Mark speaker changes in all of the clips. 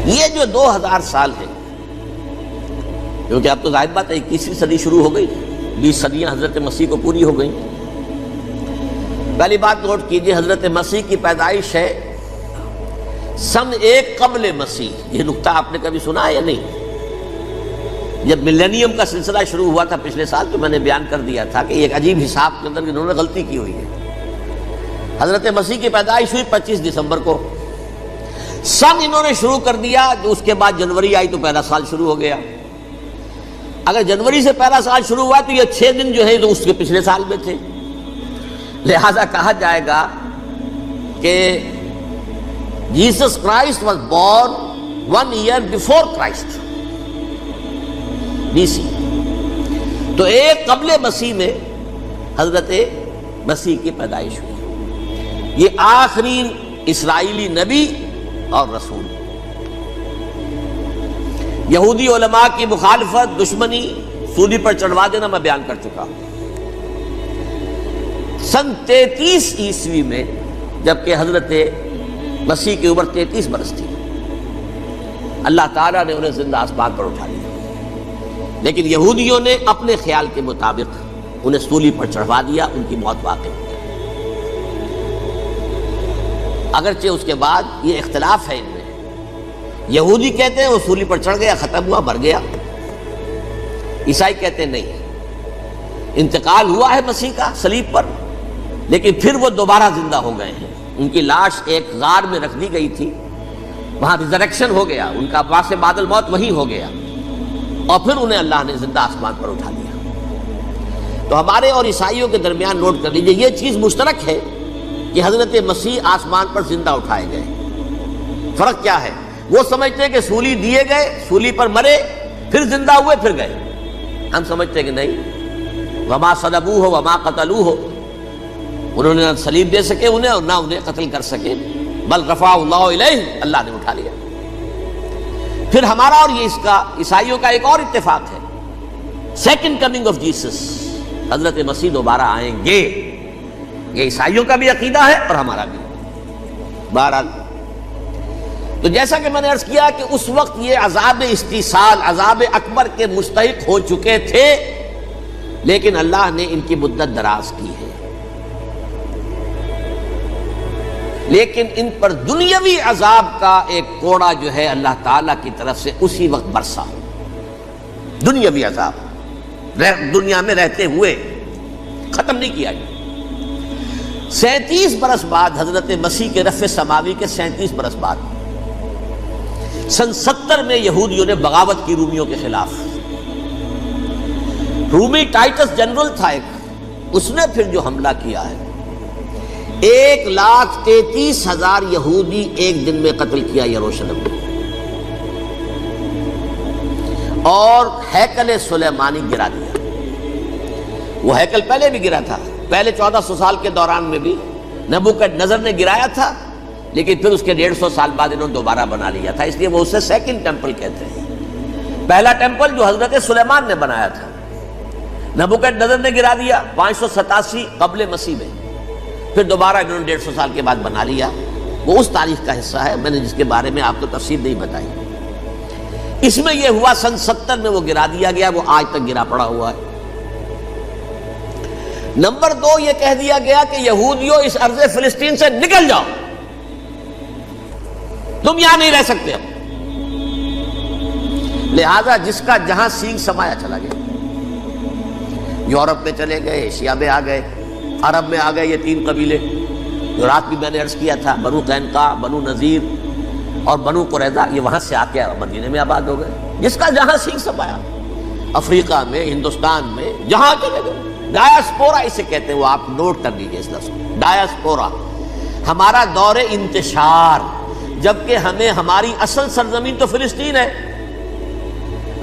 Speaker 1: یہ جو 2000 سال ہے، کیونکہ اب تو ظاہر بات ہے 21ویں صدی شروع ہو گئی، 20 صدیاں حضرت مسیح کو پوری ہو گئیں۔ پہلی بات نوٹ کیجئے، حضرت مسیح کی پیدائش ہے سن 1 قبل مسیح۔ یہ نقطہ آپ نے کبھی سنا ہے یا نہیں؟ جب ملینیم کا سلسلہ شروع ہوا تھا پچھلے سال، تو میں نے بیان کر دیا تھا کہ ایک عجیب حساب کے اندر انہوں نے غلطی کی ہوئی ہے۔ حضرت مسیح کی پیدائش ہوئی 25 دسمبر کو، سن انہوں نے شروع کر دیا، جو اس کے بعد جنوری آئی تو پہلا سال شروع ہو گیا۔ اگر جنوری سے پہلا سال شروع ہوا تو یہ 6 دن جو ہے تو اس کے پچھلے سال میں تھے، لہذا کہا جائے گا کہ Jesus Christ was born 1 year before Christ, BC۔ تو 1 قبل مسیح میں حضرت مسیح کی پیدائش ہوئی۔ یہ آخری اسرائیلی نبی اور رسول۔ یہودی علماء کی مخالفت، دشمنی، سولی پر چڑھوا دینا میں بیان کر چکا ہوں۔ سن 33 عیسوی میں، جبکہ حضرت مسیح کی عمر 33 برس تھی، اللہ تعالیٰ نے انہیں زندہ آسمان پر اٹھا لیا، لیکن یہودیوں نے اپنے خیال کے مطابق انہیں سولی پر چڑھوا دیا، ان کی موت واقع ہو گئی۔ اگرچہ اس کے بعد یہ اختلاف ہے ان میں، یہودی کہتے ہیں وہ سولی پر چڑھ گیا، ختم ہوا، مر گیا۔ عیسائی کہتے ہیں نہیں، انتقال ہوا ہے مسیح کا صلیب پر، لیکن پھر وہ دوبارہ زندہ ہو گئے ہیں۔ ان کی لاش ایک غار میں رکھ دی گئی تھی، وہاں ریزریکشن ہو گیا، ان کا باعث بعد الموت وہی ہو گیا، اور پھر انہیں اللہ نے زندہ آسمان پر اٹھا لیا۔ تو ہمارے اور عیسائیوں کے درمیان نوٹ کر لیجئے، یہ چیز مشترک ہے کہ حضرت مسیح آسمان پر زندہ اٹھائے گئے۔ فرق کیا ہے؟ وہ سمجھتے ہیں کہ سولی دیے گئے، سولی پر مرے، پھر زندہ ہوئے، پھر گئے۔ ہم سمجھتے ہیں کہ نہیں، وما صلبوہ وما قتلوہ، انہوں نے نہ صلیب دے سکے انہیں اور نہ انہیں قتل کر سکے، بل رفع اللہ الیہ، اللہ نے اٹھا لیا۔ پھر ہمارا اور یہ اس کا عیسائیوں کا ایک اور اتفاق ہے، سیکنڈ کمنگ آف جیسس، حضرت مسیح دوبارہ آئیں گے۔ یہ عیسائیوں کا بھی عقیدہ ہے اور ہمارا بھی۔ بہرحال تو جیسا کہ میں نے عرض کیا کہ اس وقت یہ عذاب استیصال، عذاب اکبر کے مستحق ہو چکے تھے، لیکن اللہ نے ان کی مدت دراز کی ہے، لیکن ان پر دنیاوی عذاب کا ایک کوڑا جو ہے اللہ تعالیٰ کی طرف سے اسی وقت برسا۔ دنیاوی عذاب دنیا میں رہتے ہوئے ختم نہیں کیا گیا۔ 37 برس بعد حضرت مسیح کے رفع سماوی کے 37 برس بعد سن 70 میں یہودیوں نے بغاوت کی رومیوں کے خلاف۔ رومی ٹائٹس جنرل تھا ایک، اس نے پھر جو حملہ کیا ہے، 1,33,000 یہودی ایک دن میں قتل کیا یروشلم میں، اور ہیکل سلیمانی گرا دیا۔ وہ ہیکل پہلے بھی گرا تھا، پہلے 1400 سال کے دوران میں بھی نبوکدنضر نے گرایا تھا، لیکن پھر اس کے 150 سال بعد انہوں نے دوبارہ بنا لیا تھا، اس لیے وہ اسے سیکنڈ ٹیمپل کہتے ہیں۔ پہلا ٹیمپل جو حضرت سلیمان نے بنایا تھا، نبوکدنضر نے گرا دیا 587 قبل مسیح میں، پھر دوبارہ انہوں نے 150 سال کے بعد بنا لیا۔ وہ اس تاریخ کا حصہ ہے، میں نے جس کے بارے میں آپ کو تفصیل نہیں بتائی۔ اس میں یہ ہوا سن 70 میں وہ گرا دیا گیا، وہ آج تک گرا پڑا ہوا ہے۔ نمبر 2، یہ کہہ دیا گیا کہ یہودیوں اس ارض فلسطین سے نکل جاؤ، تم یہاں نہیں رہ سکتے اب۔ لہذا جس کا جہاں سینگ سمایا چلا گیا، یورپ میں چلے گئے، ایشیا میں آ گئے، عرب میں آ گئے، یہ 3 قبیلے جو رات بھی میں نے عرض کیا تھا، بنو قینقاع، بنو نذیر اور بنو قریظہ، یہ وہاں سے آ کے مدینے میں آباد ہو گئے۔ جس کا جہاں سینگ سمایا، افریقہ میں، ہندوستان میں، جہاں چلے گئے۔ ڈایاسپورا اسے کہتے ہیں، وہ آپ نوٹ کر لیجیے اس لفظ کو، ڈایاسپورا۔ ہمارا دور انتشار، جبکہ ہمیں ہماری اصل سرزمین تو فلسطین ہے،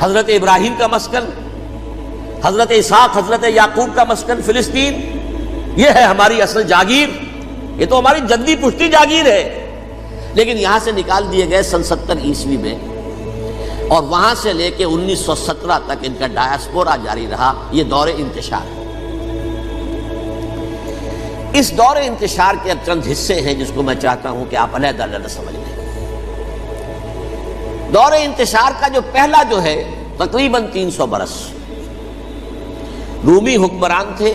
Speaker 1: حضرت ابراہیم کا مسکن، حضرت اسحاق، حضرت یعقوب کا مسکن فلسطین، یہ ہے ہماری اصل جاگیر، یہ تو ہماری جدی پشتی جاگیر ہے، لیکن یہاں سے نکال دیے گئے سن 70 عیسوی میں، اور وہاں سے لے کے 1917 تک ان کا ڈایاسپورا جاری رہا۔ یہ دور انتشار ہے۔ اس دور انتشار کے اب چند حصے ہیں جس کو میں چاہتا ہوں کہ آپ علیحدہ علیحدہ سمجھ لیں۔ دور انتشار کا جو پہلا جو ہے تقریباً 300 برس رومی حکمران تھے،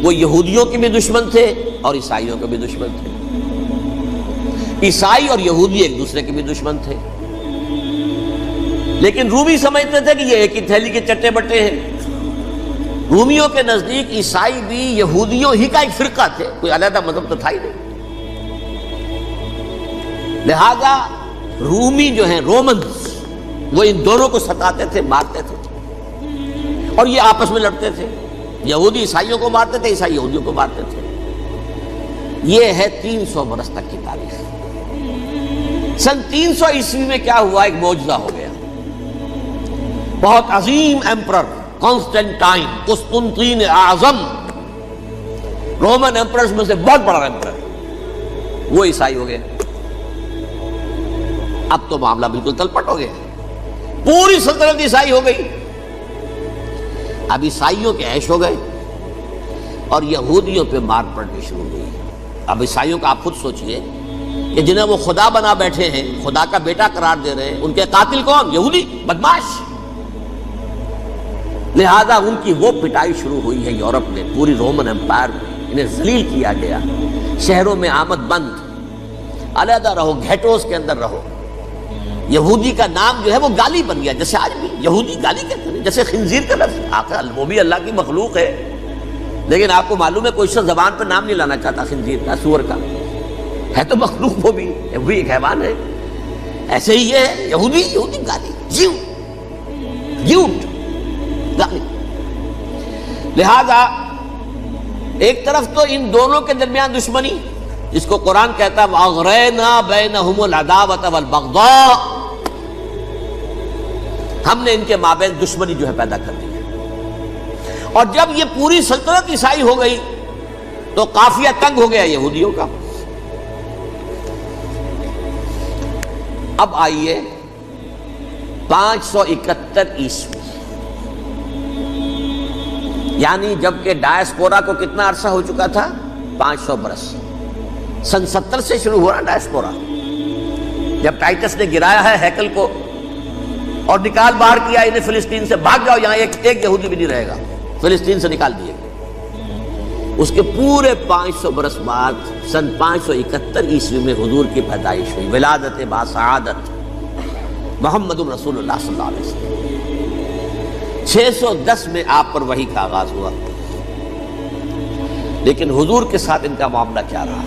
Speaker 1: وہ یہودیوں کے بھی دشمن تھے اور عیسائیوں کے بھی دشمن تھے۔ عیسائی اور یہودی ایک دوسرے کے بھی دشمن تھے، لیکن رومی سمجھتے تھے کہ یہ ایک ہی تھیلی کے چٹے بٹے ہیں۔ رومیوں کے نزدیک عیسائی بھی یہودیوں ہی کا ایک فرقہ تھے، کوئی علیحدہ مذہب تو تھا ہی نہیں۔ لہذا رومی جو ہیں رومنز، وہ ان دونوں کو ستاتے تھے، مارتے تھے، اور یہ آپس میں لڑتے تھے۔ یہودی عیسائیوں کو مارتے تھے، عیسائی یہودیوں کو مارتے تھے۔ یہ ہے 300 برس تک کی تاریخ۔ سن 300 عیسوی میں کیا ہوا؟ ایک معجزہ ہو گیا۔ بہت عظیم ایمپرر کانسٹینٹائن، قسطنطین اعظم، رومن ایمپررز میں سے بہت بڑا ایمپرر، وہ عیسائی ہو گئے۔ اب تو معاملہ بالکل تلپٹ ہو گیا، پوری سلطنت عیسائی ہو گئی۔ اب عیسائیوں کے عیش ہو گئے اور یہودیوں پہ مار پڑنی شروع ہوئی۔ اب عیسائیوں کا آپ خود سوچئے کہ جنہیں وہ خدا بنا بیٹھے ہیں، خدا کا بیٹا قرار دے رہے ہیں، ان کے قاتل کون؟ یہودی بدماش۔ لہذا ان کی وہ پٹائی شروع ہوئی ہے یورپ میں، پوری رومن امپائر میں انہیں ذلیل کیا گیا۔ شہروں میں آمد بند، علیحدہ رہو، گھیٹوز کے اندر رہو۔ یہودی کا نام جو ہے وہ گالی بن گیا، جیسے آج بھی یہودی گالی کہتے ہیں، جیسے خنزیر کا لفظ، آخر وہ بھی اللہ کی مخلوق ہے، لیکن آپ کو معلوم ہے کوئی شخص زبان پہ نام نہیں لانا چاہتا خنزیر کا، سور کا، ہے تو مخلوق، وہ بھی ایک حیوان ہے۔ ایسے ہی یہ ہے یہودی، یہودی گالی، جھوٹ گالی۔ لہذا ایک طرف تو ان دونوں کے درمیان دشمنی، جس کو قرآن کہتا ہے وَأَغْرَيْنَا بَيْنَهُمُ الْعَدَاوَةَ وَالْبَغْضَاءَ، ہم نے ان کے مابین دشمنی جو ہے پیدا کر دی ہے۔ اور جب یہ پوری سلطنت عیسائی ہو گئی تو قافیہ تنگ ہو گیا یہودیوں کا۔ اب آئیے 571 عیسوی، یعنی جبکہ ڈائسپورا کو کتنا عرصہ ہو چکا تھا؟ 500 برس۔ سن 70 سے شروع ہوا ڈائسپورا، جب ٹائٹس نے گرایا ہے ہیکل کو اور نکال باہر کیا انہیں فلسطین سے، بھاگ جاؤ یہاں ایک یہودی بھی نہیں رہے گا، فلسطین سے نکال دیے۔ اس کے پورے 500 برس بعد سن 571 عیسوی میں حضور کی پیدائش ہوئی، ولادت باسعادت محمد رسول اللہ صلی اللہ علیہ وسلم۔ 610 میں آپ پر وحی کا آغاز ہوا، لیکن حضور کے ساتھ ان کا معاملہ کیا رہا؟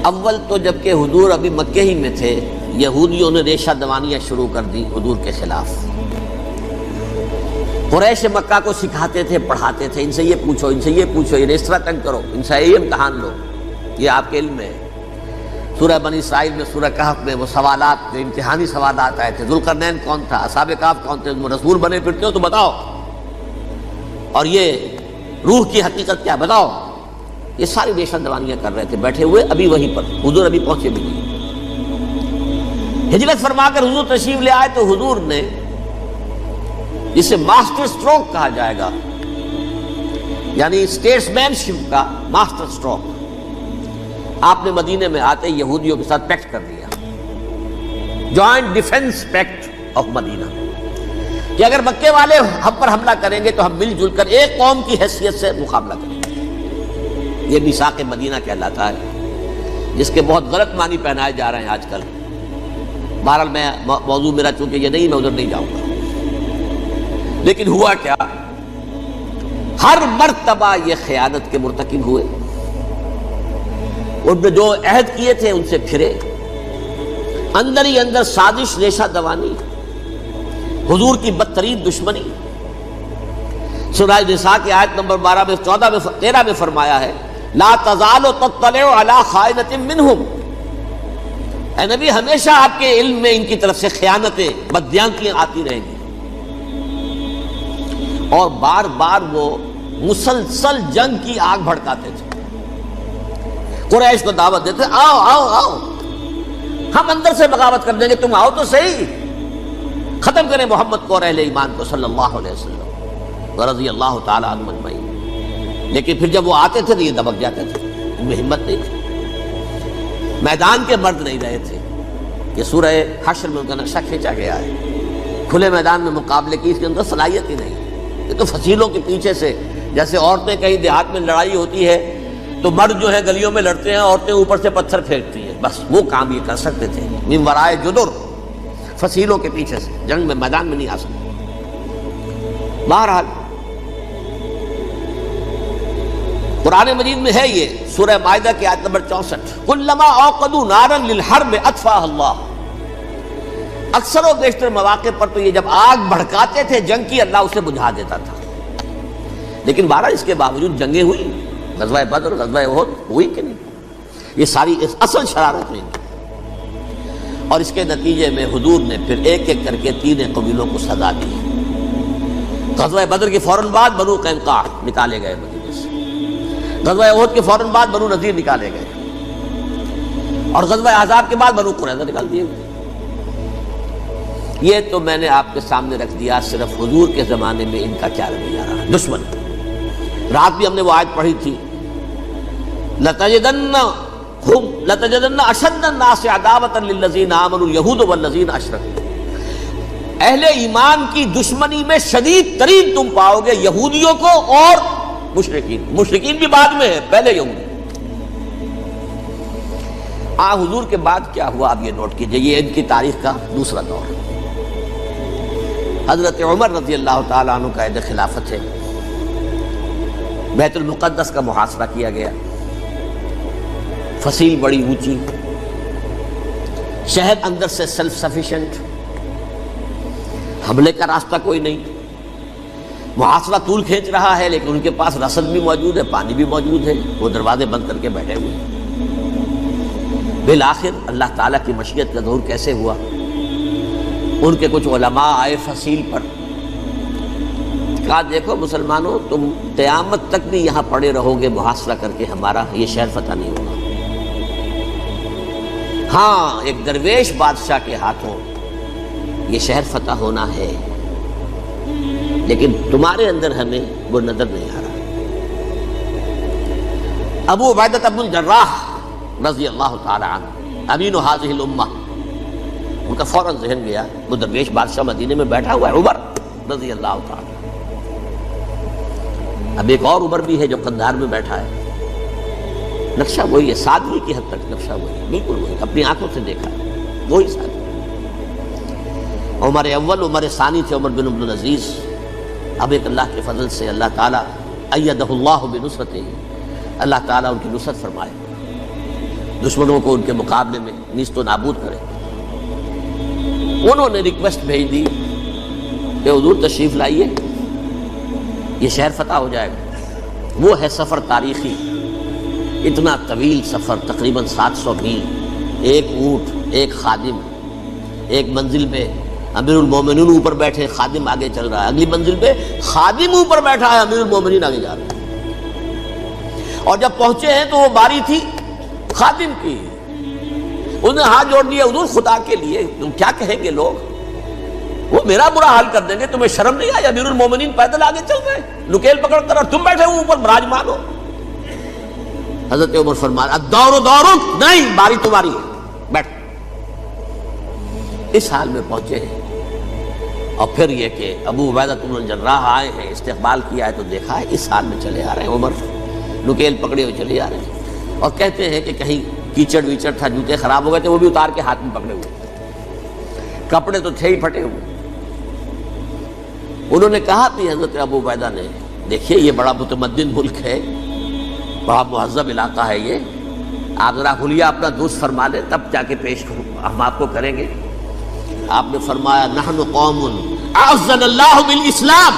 Speaker 1: اول تو جبکہ حضور ابھی مکے ہی میں تھے، یہودیوں نے ریشہ دوانیاں شروع کر دی حضور کے خلاف۔ قریش مکہ کو سکھاتے تھے، پڑھاتے تھے، ان سے یہ پوچھو، ان سے یہ پوچھو، انہیں اس طرح تنگ کرو، ان سے یہ امتحان لو، یہ آپ کے علم میں ہے۔ سورہ بنی اسرائیل میں، سورہ کہف میں وہ سوالات، جو امتحانی سوالات آئے تھے، ذوالقرنین کون تھا، اصحاب کہف کون تھے، تم رسول بنے پھرتے ہو تو بتاؤ، اور یہ روح کی حقیقت کیا بتاؤ۔ یہ ساری ریشہ دوانیاں کر رہے تھے بیٹھے ہوئے، ابھی وہیں پر حضور ابھی پہنچے بھی نہیں۔ ہجرت فرما کر حضور تشریف لے آئے تو حضور نے، جسے ماسٹر سٹروک کہا جائے گا، یعنی اسٹیٹس مین شپ کا ماسٹر سٹروک، آپ نے مدینے میں آتے یہودیوں کے ساتھ پیکٹ کر دیا، جوائنٹ ڈیفنس پیکٹ آف مدینہ، کہ اگر مکے والے ہم پر حملہ کریں گے تو ہم مل جل کر ایک قوم کی حیثیت سے مقابلہ کریں گے۔ یہ میثاق مدینہ کہلاتا ہے، جس کے بہت غلط معنی پہنائے جا رہے ہیں آج کل۔ بہرحال میں موضوع میرا چونکہ یہ نہیں، میں ادھر نہیں جاؤں گا۔ لیکن ہوا کیا؟ ہر مرتبہ یہ خیانت کے مرتکب ہوئے، ان نے جو عہد کیے تھے ان سے پھرے، اندر ہی اندر سازش، ریشہ دوانی، حضور کی بدترین دشمنی۔ سورہ نساء کی آیت نمبر 12 میں 14 میں 13 میں فرمایا ہے لا تزال تطلع علی خائنۃ منہم، اے نبی ہمیشہ آپ کے علم میں ان کی طرف سے خیانتیں، بددیانتیاں آتی رہیں گی۔ اور بار بار وہ مسلسل جنگ کی آگ بھڑکاتے تھے، قریش کو دعوت دیتے، آؤ آؤ آؤ ہم اندر سے بغاوت کر دیں گے، تم آؤ تو صحیح، ختم کریں محمد کو اور اہل ایمان کو صلی اللہ علیہ وسلم رضی اللہ تعالی عنہ اجمعین۔ لیکن پھر جب وہ آتے تھے تو یہ دبک جاتے تھے، ان میں ہمت نہیں تھی، میدان کے مرد نہیں رہے تھے، کہ سورہ حشر میں ان کا نقشہ کھینچا گیا ہے، کھلے میدان میں مقابلے کی اس کے اندر صلاحیت ہی نہیں۔ یہ تو فصیلوں کے پیچھے سے، جیسے عورتیں کہیں دیہات میں لڑائی ہوتی ہے تو مرد جو ہے گلیوں میں لڑتے ہیں، عورتیں اوپر سے پتھر پھینکتی ہیں، بس وہ کام یہ کر سکتے تھے، من ورائے جدر، فصیلوں کے پیچھے سے، جنگ میں میدان میں نہیں آ سکتے۔ بہرحال قرآن مجید میں ہے یہ، سورہ مائدہ کی آیت نمبر 64، کلما اوقدوا نارا للحرب اطفاها اللہ، اکثر و بیشتر مواقع پر تو یہ جب آگ بھڑکاتے تھے جنگ کی، اللہ اسے بجھا دیتا تھا۔ لیکن بہرحال اس کے باوجود جنگیں ہوئی، غزوہ بدر، غزوہ احد ہوئی کہ نہیں، یہ ساری اس اصل شرارت میں، اور اس کے نتیجے میں حضور نے پھر ایک ایک کر کے 3 قبیلوں کو سزا دی۔ غزوہ بدر کے فوراً بعد بنو قینقاع نکالے گئے مدینے سے، غزوہ احد کے فوراً بعد بنو نذیر نکالے گئے، اور غزوہ احزاب کے بعد بنو قریظہ نکال دیے گئے۔ یہ تو میں نے آپ کے سامنے رکھ دیا صرف حضور کے زمانے میں ان کا کیا رویہ رہا۔ دشمن، رات بھی ہم نے وہ آیت پڑھی تھی، لَتَجِدَنَّ أَشَدَّ النَّاسِ عَدَاوَةً لِلَّذِينَ آمَنُوا الْيَهُودُ وَالَّذِينَ أَشْرَكُوا، اہل ایمان کی دشمنی میں شدید ترین تم پاؤ گے یہودیوں کو اور مشرکین، مشرکین بھی بعد میں ہے، پہلے یہودی۔ حضور کے بعد کیا ہوا اب یہ نوٹ کیجئے، یہ ان کی تاریخ کا دوسرا دور ہے۔ حضرت عمر رضی اللہ تعالیٰ عنہ کا عہد خلافت ہے، بیت المقدس کا محاصرہ کیا گیا، فصیل بڑی اونچی، شہر اندر سے سیلف سفیشینٹ، حملے کا راستہ کوئی نہیں، محاصرہ طول کھینچ رہا ہے لیکن ان کے پاس رسد بھی موجود ہے، پانی بھی موجود ہے، وہ دروازے بند کر کے بیٹھے ہوئے ہیں۔ بالآخر اللہ تعالیٰ کی مشیت کا ظہور کیسے ہوا؟ ان کے کچھ علماء آئے فصیل پر، کہا دیکھو مسلمانوں، تم قیامت تک بھی یہاں پڑے رہو گے محاصرہ کر کے، ہمارا یہ شہر فتح نہیں ہوگا۔ ہاں ایک درویش بادشاہ کے ہاتھوں یہ شہر فتح ہونا ہے، لیکن تمہارے اندر ہمیں وہ نظر نہیں آ رہا۔ ابو عبیدہ بن الجراح رضی اللہ تعالی عنہ، امین هذه الامہ، ان کا فوراً ذہن گیا وہ درویش بادشاہ مدینے میں بیٹھا ہوا ہے، عمر رضی اللہ تعالی۔ اب ایک اور عمر بھی ہے جو قندھار میں بیٹھا ہے، نقشہ وہی ہے، سادگی کی حد تک نقشہ وہی ہے، بالکل وہی، اپنی آنکھوں سے دیکھا ہے، وہی سادگی۔ عمر اول، عمر ثانی تھے عمر بن عبد العزیز۔ اب ایک اللہ کے فضل سے اللہ تعالیٰ ایدہ اللہ بنصرتہ، اللہ تعالیٰ ان کی نصرت فرمائے، دشمنوں کو ان کے مقابلے میں نیست و نابود کرے۔ انہوں نے ریکویسٹ بھیج دی کہ حضور تشریف لائیے، یہ شہر فتح ہو جائے گا۔ وہ ہے سفر تاریخی، اتنا طویل سفر، تقریباً 700 میل، ایک اونٹ، ایک خادم، ایک منزل پہ امیر المومنین اوپر بیٹھے، خادم آگے چل رہا ہے، اگلی منزل پہ خادم اوپر بیٹھا ہے، امیر المومنین آگے جا رہا ہے۔ اور جب پہنچے ہیں تو وہ باری تھی خادم کی، انہوں نے ہاتھ جوڑ دیا، حضور خدا کے لیے تم کیا کہیں گے لوگ، وہ میرا برا حال کر دیں گے، تمہیں شرم نہیں آئی؟ امیر المومنین پیدل آگے چل رہے ہیں نکیل پکڑ کر، اور تم بیٹھے ہو اوپر براجمان ہو۔ حضرت عمر فرمایا الدور دورک، نہیں باری تمہاری ہے، بیٹھ۔ اس حال میں پہنچے ہیں، اور پھر یہ کہ ابو عبیدہ بن الجراح آئے ہیں، استقبال کیا ہے تو دیکھا ہے اس حال میں چلے آ رہے ہیں، عمر نکیل پکڑے ہوئے چلے آ رہے ہیں، اور کہتے ہیں کہ کہیں کیچڑ ویچڑ تھا، جوتے خراب ہو گئے تھے، وہ بھی اتار کے ہاتھ میں پکڑے ہوئے، کپڑے تو تھے ہی پھٹے ہوئے۔ انہوں نے کہا کہ حضرت ابو عبیدہ نے، دیکھیے یہ بڑا متمدن ملک ہے، بڑا مہذب علاقہ ہے یہ، آپ ذرا حلیہ اپنا درست فرما لیں تب جا کے پیش ہم آپ کو کریں گے۔ آپ نے فرمایا نحن قوم اعزنا اللہ بالاسلام،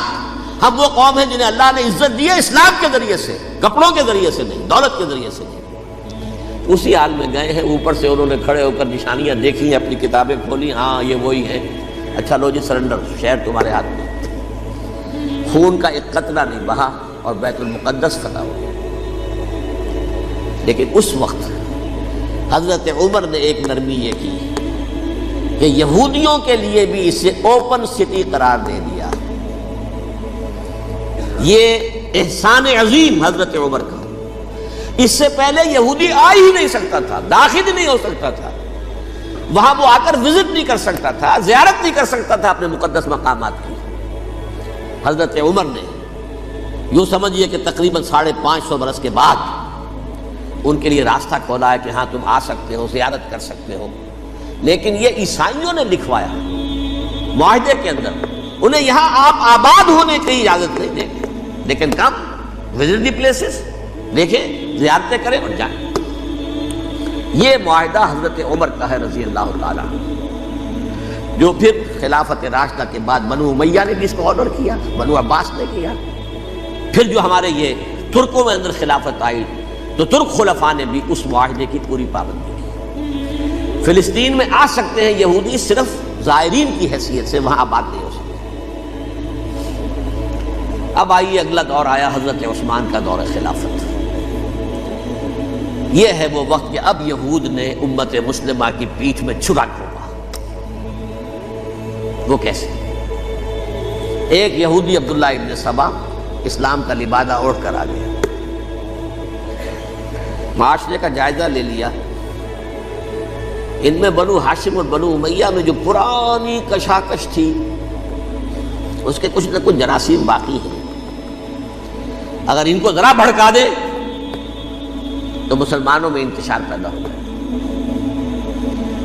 Speaker 1: ہم وہ قوم ہیں جنہیں اللہ نے عزت دی ہے اسلام کے ذریعے سے، کپڑوں کے ذریعے سے نہیں، دولت کے ذریعے سے نہیں۔ اسی حال میں گئے ہیں، اوپر سے انہوں نے کھڑے ہو کر نشانیاں دیکھی ہیں، اپنی کتابیں کھولی، ہاں یہ وہی ہے، اچھا لو جی سرنڈر، شہر تمہارے ہاتھ میں۔ خون کا ایک قطرہ نہیں بہا اور بیت المقدس فتح ہو گیا۔ لیکن اس وقت حضرت عمر نے ایک نرمی یہ کی کہ یہودیوں کے لیے بھی اسے اوپن سٹی قرار دے دیا۔ یہ احسان عظیم حضرت عمر کا، اس سے پہلے یہودی آ ہی نہیں سکتا تھا، داخل ہی نہیں ہو سکتا تھا۔ وہاں وہ آ کر وزٹ نہیں کر سکتا تھا، زیارت نہیں کر سکتا تھا اپنے مقدس مقامات کی۔ حضرت عمر نے یوں سمجھیے کہ تقریباً 550 برس کے بعد ان کے لیے راستہ کھولا ہے کہ ہاں تم آ سکتے ہو، زیارت کر سکتے ہو۔ لیکن یہ عیسائیوں نے لکھوایا معاہدے کے اندر، انہیں یہاں آپ آباد ہونے کی اجازت نہیں دیں گے، لیکن کم وزٹ دی پلیسز، دیکھیں زیارتیں کریں اور جائیں۔ یہ معاہدہ حضرت عمر کا ہے رضی اللہ تعالیٰ، جو پھر خلافت راشدہ کے بعد بنو امیہ نے بھی اس کو آرڈر کیا، بنو عباس نے کیا، پھر جو ہمارے یہ ترکوں میں اندر خلافت آئی تو ترک خلفاء نے بھی اس معاہدے کی پوری پابندی کی۔ فلسطین میں آ سکتے ہیں یہودی صرف زائرین کی حیثیت سے، وہاں آباد نہیں ہو سکتے۔ اب آئیے اگلا دور آیا حضرت عثمان کا دور خلافت۔ یہ ہے وہ وقت کہ اب یہود نے امت مسلمہ کی پیٹھ میں چھرا گھونپا۔ وہ کیسے؟ ایک یہودی عبداللہ ابن سبا اسلام کا لبادہ اوڑھ کر آ گیا، معاشرے کا جائزہ لے لیا، ان میں بنو ہاشم اور بنو امیہ میں جو پرانی کشاکش تھی اس کے کچھ نہ کچھ جراثیم باقی ہیں، اگر ان کو ذرا بھڑکا دے تو مسلمانوں میں انتشار پیدا ہو جائے۔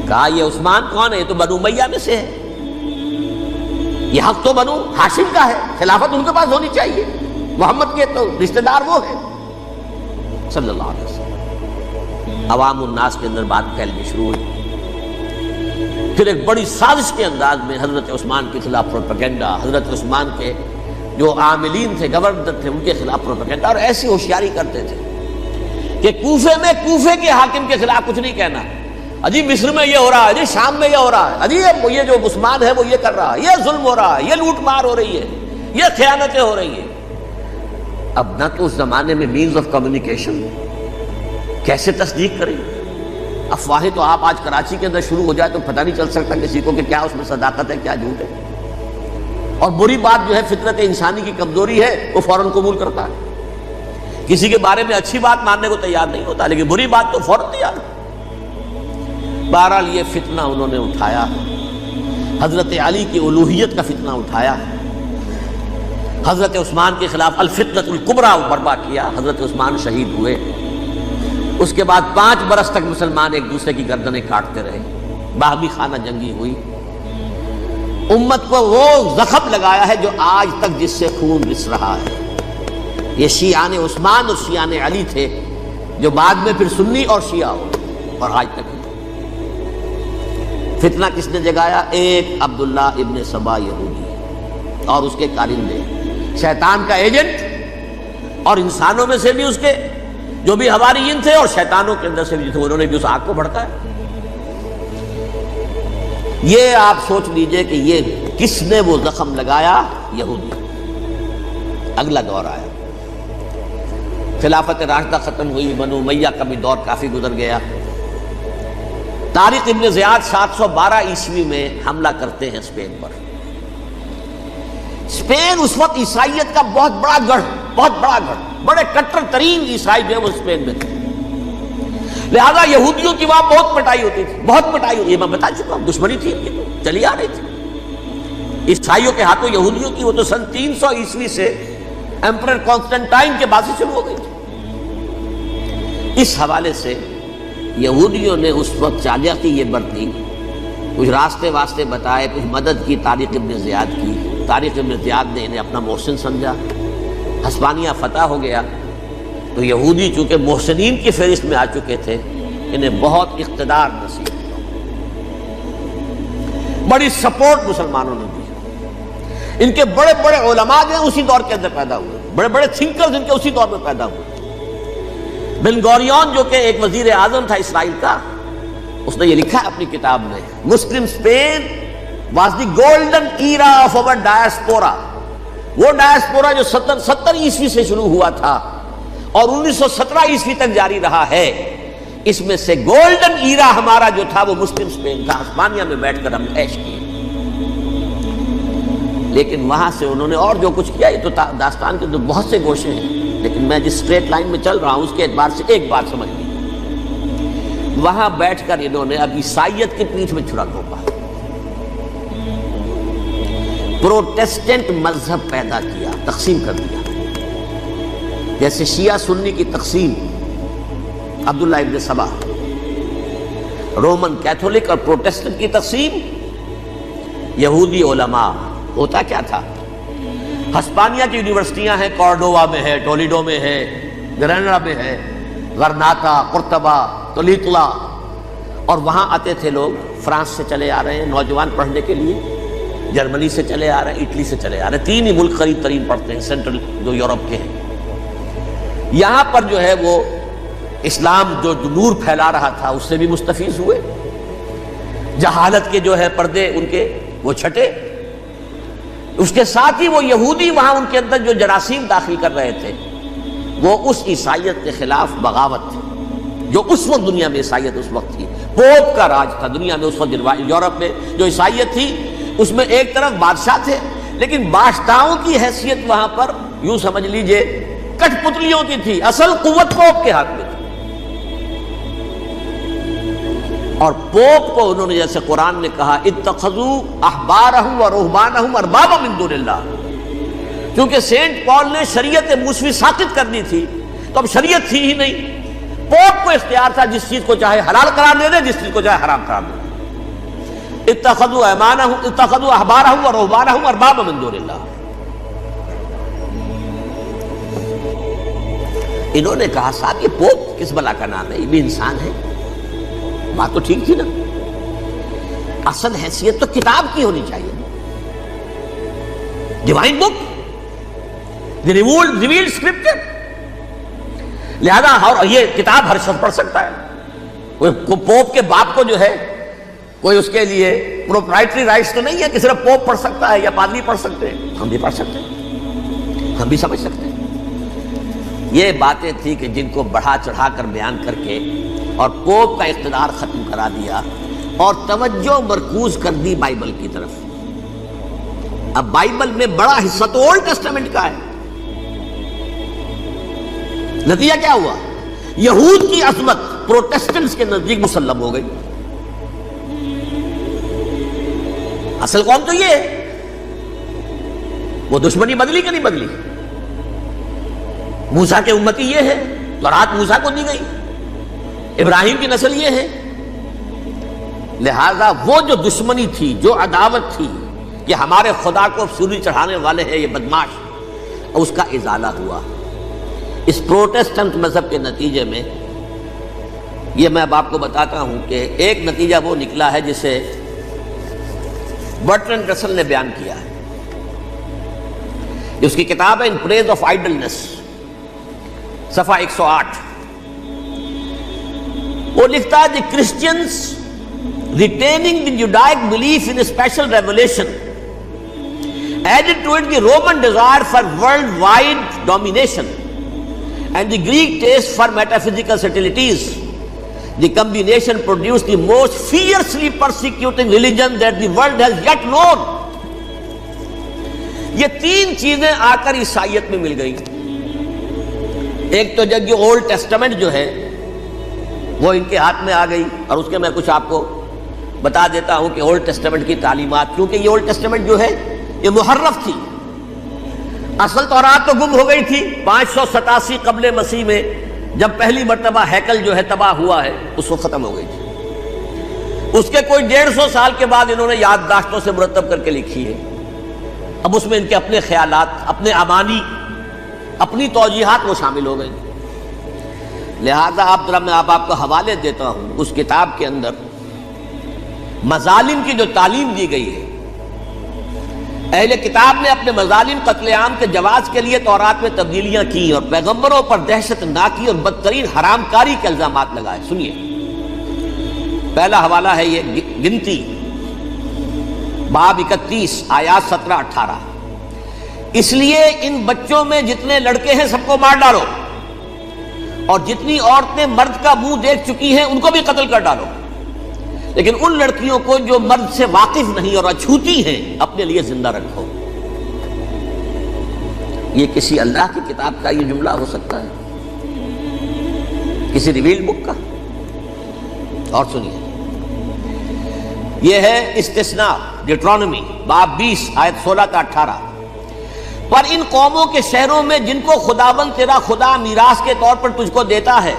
Speaker 1: کہا یہ عثمان کون ہے؟ یہ تو بنو امیہ میں سے ہے، یہ حق تو بنو ہاشم کا ہے، خلافت ان کے پاس ہونی چاہیے، محمد کے تو رشتہ دار وہ ہے صلی اللہ علیہ وسلم۔ عوام الناس کے اندر بات پھیلنی شروع ہوئی، پھر ایک بڑی سازش کے انداز میں حضرت عثمان کے خلاف پروپیگنڈا، حضرت عثمان کے جو عاملین تھے، گورنر تھے، ان کے خلاف پروپیگنڈا، اور ایسی ہوشیاری کرتے تھے کہ کوفے میں کوفے کے حاکم کے خلاف کچھ نہیں کہنا، اجی مصر میں یہ ہو رہا ہے، اجی شام میں یہ ہو رہا ہے، اجی یہ جو عثمان ہے وہ یہ کر رہا ہے، یہ ظلم ہو رہا ہے، یہ لوٹ مار ہو رہی ہے، یہ خیانتیں ہو رہی ہیں۔ اب نہ تو اس زمانے میں مینز آف کمیونیکیشن، کیسے تصدیق کریں؟ افواہیں تو آپ آج کراچی کے اندر شروع ہو جائے تو پتہ نہیں چل سکتا کسی کو کہ کیا اس میں صداقت ہے کیا جھوٹ ہے، اور بری بات جو ہے فطرت انسانی کی کمزوری ہے وہ فوراً قبول کرتا ہے، کسی کے بارے میں اچھی بات ماننے کو تیار نہیں ہوتا لیکن بری بات تو فوراً تیار ہے۔ بہرحال یہ فتنہ انہوں نے اٹھایا، حضرت علی کی الوہیت کا فتنہ اٹھایا، حضرت عثمان کے خلاف الفتنۃ الکبریٰ برپا کیا، حضرت عثمان شہید ہوئے۔ اس کے بعد 5 برس تک مسلمان ایک دوسرے کی گردنیں کاٹتے رہے، باہمی خانہ جنگی ہوئی، امت کو وہ زخم لگایا ہے جو آج تک جس سے خون رس رہا ہے۔ یہ شیعان عثمان اور شیعان علی تھے جو بعد میں پھر سنی اور شیعہ ہو، اور آج تک فتنہ کس نے جگایا؟ ایک عبداللہ ابن سبا یہودی اور اس کے کارندے، شیطان کا ایجنٹ، اور انسانوں میں سے بھی اس کے جو بھی حواریین تھے اور شیطانوں کے اندر سے بھی تھے، انہوں نے بھی اس آگ کو بھڑکایا۔ یہ آپ سوچ لیجئے کہ یہ کس نے وہ زخم لگایا؟ یہودی۔ اگلا دور آیا، خلافت راشدہ ختم ہوئی، بنو امیہ کا بھی دور کافی گزر گیا۔ طارق ابن زیاد 712 عیسوی میں حملہ کرتے ہیں اسپین پر۔ اسپین اس وقت عیسائیت کا بہت بڑا گڑھ، بڑے کٹر ترین عیسائی جو ہے وہ اسپین میں تھے، لہذا یہودیوں کی وہاں بہت پٹائی ہوتی تھی، یہ میں بتا چکا ہوں، دشمنی تھی ان کی تو چلی آ رہی تھی عیسائیوں کے ہاتھوں یہودیوں کی، وہ تو سن 300 عیسوی سے ایمپرر کانسٹنٹائن کے بعد سے شروع ہو گئی تھی۔ اس حوالے سے یہودیوں نے اس وقت چالاکی یہ برتی، کچھ راستے واسطے بتائے، کچھ مدد کی طارق ابن زیاد کی۔ طارق ابن زیاد نے انہیں اپنا محسن سمجھا، ہسپانیہ فتح ہو گیا تو یہودی چونکہ محسنین کی فہرست میں آ چکے تھے، انہیں بہت اقتدار نصیب ہوا، بڑی سپورٹ مسلمانوں نے دی۔ ان کے بڑے بڑے علماء جو ہیں اسی دور کے اندر پیدا ہوئے، بڑے بڑے تھنکرز ان کے اسی دور میں پیدا ہوئے۔ بن گوریون جو کہ ایک وزیر اعظم تھا اسرائیل کا، اس نے یہ لکھا ہے اپنی کتاب میں، Muslim Spain was the golden era of our diaspora. وہ ڈائسپورا جو 70 عیسوی سے شروع ہوا تھا اور 1917 عیسوی تک جاری رہا ہے، اس میں سے گولڈن ایرا ہمارا جو تھا وہ مسلم اسپین کا، ہسپانیہ میں بیٹھ کر ہم عیش کیے۔ لیکن وہاں سے انہوں نے اور جو کچھ کیا، یہ تو داستان کے تو بہت سے گوشے ہیں، لیکن میں جس اسٹریٹ لائن میں چل رہا ہوں اس کے اعتبار سے ایک بات سمجھ لیجیے، وہاں بیٹھ کر انہوں نے اب عیسائیت کی پیٹھ میں چھرا گھونپا، پروٹیسٹنٹ مذہب پیدا کیا، تقسیم کر دیا، جیسے شیعہ سنی کی تقسیم، عبداللہ ابن سبا، رومن کیتھولک اور پروٹیسٹنٹ کی تقسیم، یہودی علماء۔ ہوتا کیا تھا؟ ہسپانیہ کی یونیورسٹیاں ہیں، کارڈووا میں ہے، ٹولیڈو میں ہے، گریناڈا میں ہے، غرناطہ، قرطبہ، تولیتلا، اور وہاں آتے تھے لوگ، فرانس سے چلے آ رہے ہیں نوجوان پڑھنے کے لیے، جرمنی سے چلے آ رہے ہیں، اٹلی سے چلے آ رہے ہیں، تین ہی ملک قریب ترین پڑھتے ہیں سینٹرل جو یورپ کے ہیں۔ یہاں پر جو ہے وہ اسلام جو نور پھیلا رہا تھا اس سے بھی مستفیض ہوئے، جہالت کے جو ہے پردے ان کے وہ چھٹے، اس کے ساتھ ہی وہ یہودی وہاں ان کے اندر جو جراثیم داخل کر رہے تھے وہ اس عیسائیت کے خلاف بغاوت تھی، جو اس وقت دنیا میں عیسائیت اس وقت تھی، پوپ کا راج تھا دنیا میں اس وقت۔ یورپ میں جو عیسائیت تھی اس میں ایک طرف بادشاہ تھے، لیکن بادشاہوں کی حیثیت وہاں پر یوں سمجھ لیجئے کٹ پتلیوں کی تھی، اصل قوت پوپ کے ہاتھ میں تھی۔ اور پوپ کو انہوں نے جیسے قرآن نے کہا اتخذوا احبارهم ورهبانهم اربابا من دون اللہ، کیونکہ سینٹ پال نے شریعت موسوی ساقط کر دی تھی تو اب شریعت تھی ہی نہیں، پوپ کو اختیار تھا جس چیز کو چاہے حلال قرار دے دے، جس چیز کو چاہے حرام قرار دے دے۔ اتخذوا احبارهم ورهبانهم اربابا من دون اللہ۔ انہوں نے کہا صاحب یہ پوپ کس بلا کا نام ہے، یہ بھی انسان ہے۔ بات تو ٹھیک تھی نا، اصل حیثیت تو کتاب کی ہونی چاہیے، ڈیوائن بک، دی ریویلڈ اسکرپچر۔ لہذا اور یہ کتاب ہر شخص پڑھ سکتا ہے، کوئی پوپ کے باپ کو جو ہے کوئی اس کے لیے پروپرائٹری رائٹس تو نہیں ہے کہ صرف پوپ پڑھ سکتا ہے یا پادری پڑھ سکتے ہیں، ہم بھی پڑھ سکتے ہیں، ہم بھی سمجھ سکتے ہیں۔ یہ باتیں تھی کہ جن کو بڑھا چڑھا کر بیان کر کے اور پوپ کا اقتدار ختم کرا دیا اور توجہ مرکوز کر دی بائبل کی طرف۔ اب بائبل میں بڑا حصہ تو اولڈ ٹیسٹمنٹ کا ہے۔ نتیجہ کیا ہوا؟ یہود کی عظمت پروٹیسٹنٹس کے نزدیک مسلم ہو گئی۔ اصل قوم تو یہ ہے، وہ دشمنی بدلی کہ نہیں بدلی؟ موسیٰ کے امتی یہ ہے، تورات موسیٰ کو دی گئی، ابراہیم کی نسل یہ ہے۔ لہذا وہ جو دشمنی تھی، جو عداوت تھی کہ ہمارے خدا کو سولی چڑھانے والے ہیں یہ بدماش، اس کا ازالہ ہوا اس پروٹیسٹنٹ مذہب کے نتیجے میں۔ یہ میں اب آپ کو بتاتا ہوں کہ ایک نتیجہ وہ نکلا ہے جسے برٹرنڈ رسل نے بیان کیا ہے، اس کی کتاب ہے ان پریز آف آئیڈلنس، صفحہ 108۔ وہ لکھتا ہے the Christians retaining the Judaic belief in special revelation added to it the Roman desire for worldwide domination and the Greek taste for metaphysical subtleties. The combination produced the most fiercely persecuting religion that the world has yet known. یہ تین چیزیں آ کر عیسائیت میں مل گئی۔ ایک تو جب یہ اولڈ ٹیسٹمنٹ جو ہے وہ ان کے ہاتھ میں آ گئی، اور اس کے میں کچھ آپ کو بتا دیتا ہوں کہ اولڈ ٹیسٹمنٹ کی تعلیمات، کیونکہ یہ اولڈ ٹیسٹمنٹ جو ہے یہ محرف تھی، اصل تورات تو گم ہو گئی تھی 587 قبل مسیح میں، جب پہلی مرتبہ ہیکل جو ہے تباہ ہوا ہے اس وقت ختم ہو گئی تھی۔ اس کے کوئی 150 سال کے بعد انہوں نے یادداشتوں سے مرتب کر کے لکھی ہے۔ اب اس میں ان کے اپنے خیالات، اپنے امانی، اپنی توجیحات وہ شامل ہو گئی۔ لہذا میں آپ کو حوالے دیتا ہوں، اس کتاب کے اندر مظالم کی جو تعلیم دی گئی ہے، اہل کتاب نے اپنے مظالم قتل عام کے جواز کے لیے تورات میں تبدیلیاں کی اور پیغمبروں پر دہشت ناکی اور بدترین حرام کاری کے الزامات لگائے۔ سنیے، پہلا حوالہ ہے یہ گنتی باب 31 آیات 17-18۔ اس لیے ان بچوں میں جتنے لڑکے ہیں سب کو مار ڈالو، اور جتنی عورتیں مرد کا منہ دیکھ چکی ہیں ان کو بھی قتل کر ڈالو، لیکن ان لڑکیوں کو جو مرد سے واقف نہیں اور اچھوتی ہیں اپنے لیے زندہ رکھو۔ یہ کسی اللہ کی کتاب کا یہ جملہ ہو سکتا ہے؟ کسی ریویلڈ بک کا؟ اور سنیے، یہ ہے استثناء ڈیٹرانومی باب 20 آیت 16 تا 18۔ پر ان قوموں کے شہروں میں جن کو خداوند تیرا خدا میراث کے طور پر تجھ کو دیتا ہے،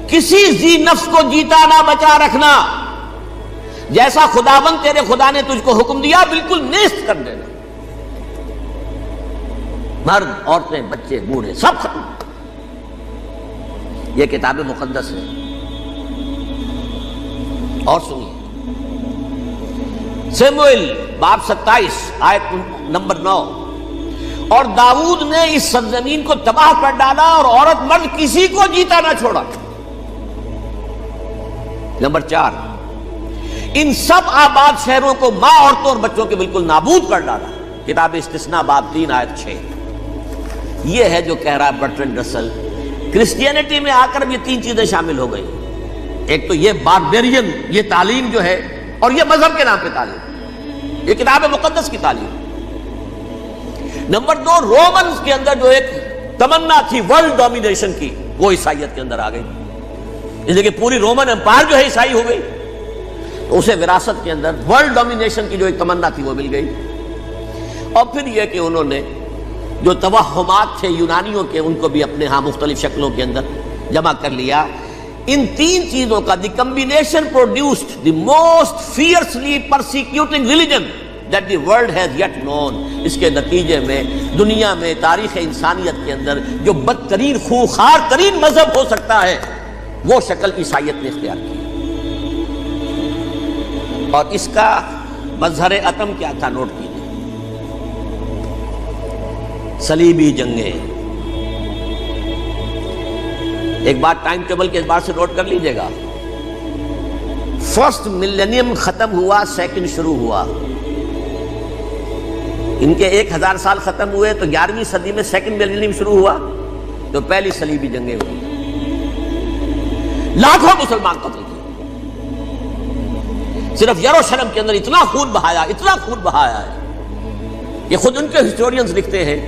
Speaker 1: کسی ذی نفس کو جیتا نہ بچا رکھنا، جیسا خداوند تیرے خدا نے تجھ کو حکم دیا بالکل نیست کر دینا۔ مرد، عورتیں، بچے، بوڑھے سب ختم۔ یہ کتاب مقدس ہے۔ اور سنیے، سموئیل باب 27 آیت نمبر 9۔ اور داؤد نے اس سرزمین کو تباہ کر ڈالا اور عورت مرد کسی کو جیتا نہ چھوڑا۔ نمبر 4، ان سب آباد شہروں کو ماں، عورتوں اور بچوں کے بالکل نابود کر ڈالا۔ کتاب استثناء باب 3 آیت 6۔ یہ ہے جو کہہ رہا ہے برٹرینڈ رسل، کرسچینٹی میں آ کر یہ تین چیزیں شامل ہو گئی۔ ایک تو یہ باربیرین، یہ تعلیم جو ہے، اور یہ مذہب کے نام پہ تعلیم، یہ کتاب مقدس کی تعلیم۔ نمبر 2، رومنز کے اندر جو ایک تمنا تھی ورلڈ ڈومینیشن کی، وہ عیسائیت کے اندر آ گئی، اس لیے کہ پوری رومن امپائر جو ہے عیسائی ہو گئی، تو اسے وراثت کے اندر ورلڈ ڈومینیشن کی جو ایک تمنا تھی وہ مل گئی۔ اور پھر یہ کہ انہوں نے جو توہمات تھے یونانیوں کے، ان کو بھی اپنے ہاں مختلف شکلوں کے اندر جمع کر لیا۔ ان تین چیزوں کا the combination produced the most fiercely persecuting religion that the world has yet known. اس کے نتیجے میں دنیا میں تاریخ انسانیت کے اندر جو بدترین خوخار ترین مذہب ہو سکتا ہے، وہ شکل عیسائیت نے اختیار کی۔ اور اس کا مظہر عتم کیا تھا؟ نوٹ کیجیے، صلیبی جنگیں۔ ایک بات ٹائم ٹیبل کے اعتبار سے نوٹ کر لیجئے گا، فرسٹ ملینیم ختم ہوا، سیکنڈ شروع ہوا۔ ان کے 1000 سال ختم ہوئے تو 11ویں صدی میں سیکنڈ ملینیم شروع ہوا، تو پہلی صلیبی جنگیں ہوئی، لاکھوں مسلمان قتل کیے۔ صرف یروشلم کے اندر اتنا خون بہایا، اتنا خون بہایا ہے کہ خود ان کے ہسٹورینز لکھتے ہیں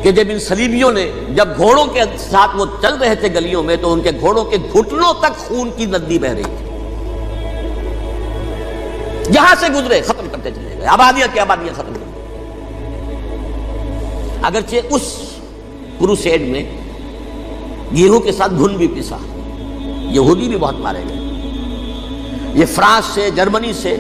Speaker 1: کہ جب ان صلیبیوں نے، جب گھوڑوں کے ساتھ وہ چل رہے تھے گلیوں میں، تو ان کے گھوڑوں کے گھٹنوں تک خون کی ندی بہ رہی تھی۔ جہاں سے گزرے ختم کرتے چلے گئے، آبادیاں کی آبادیاں ختم کر دی۔ اگرچہ اس کروسیڈ میں گیہوں کے ساتھ گھن بھی پسا، یہودی بھی بہت مارے گئے۔ یہ فرانس سے، جرمنی سے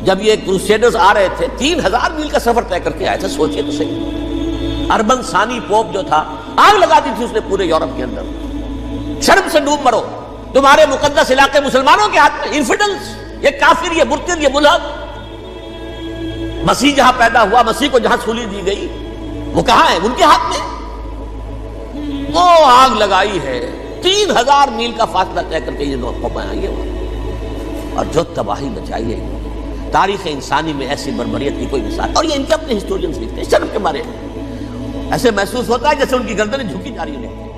Speaker 1: جب یہ کروسیڈرز آ رہے تھے، 3000 میل کا سفر طے کر کے آئے تھے۔ سوچئے تو صحیح، اربن ثانی پوپ جو تھا، آگ لگا دی تھی اس نے پورے یورپ کے اندر۔ شرم سے ڈوب مرو، تمہارے مقدس علاقے مسلمانوں کے ہاتھ میں، انفیڈلز، یہ کافر، یہ مرتد، یہ ملحد۔ مسیح جہاں پیدا ہوا، مسیح کو جہاں سولی دی گئی، وہ کہاں ہے؟ ان کے ہاتھ میں۔ وہ آگ لگائی ہے، 3000 میل کا فاصلہ طے کر کے یہ قوم آئی ہے، اور جو تباہی مچائی ہے تاریخ انسانی میں، ایسی بربریت کی کوئی مثال۔ اور یہ ان کے اپنے ہسٹورینز لکھتے ہیں، شرم کے مارے ایسے محسوس ہوتا ہے جیسے ان کی گردنیں جھکی جا رہی ہیں۔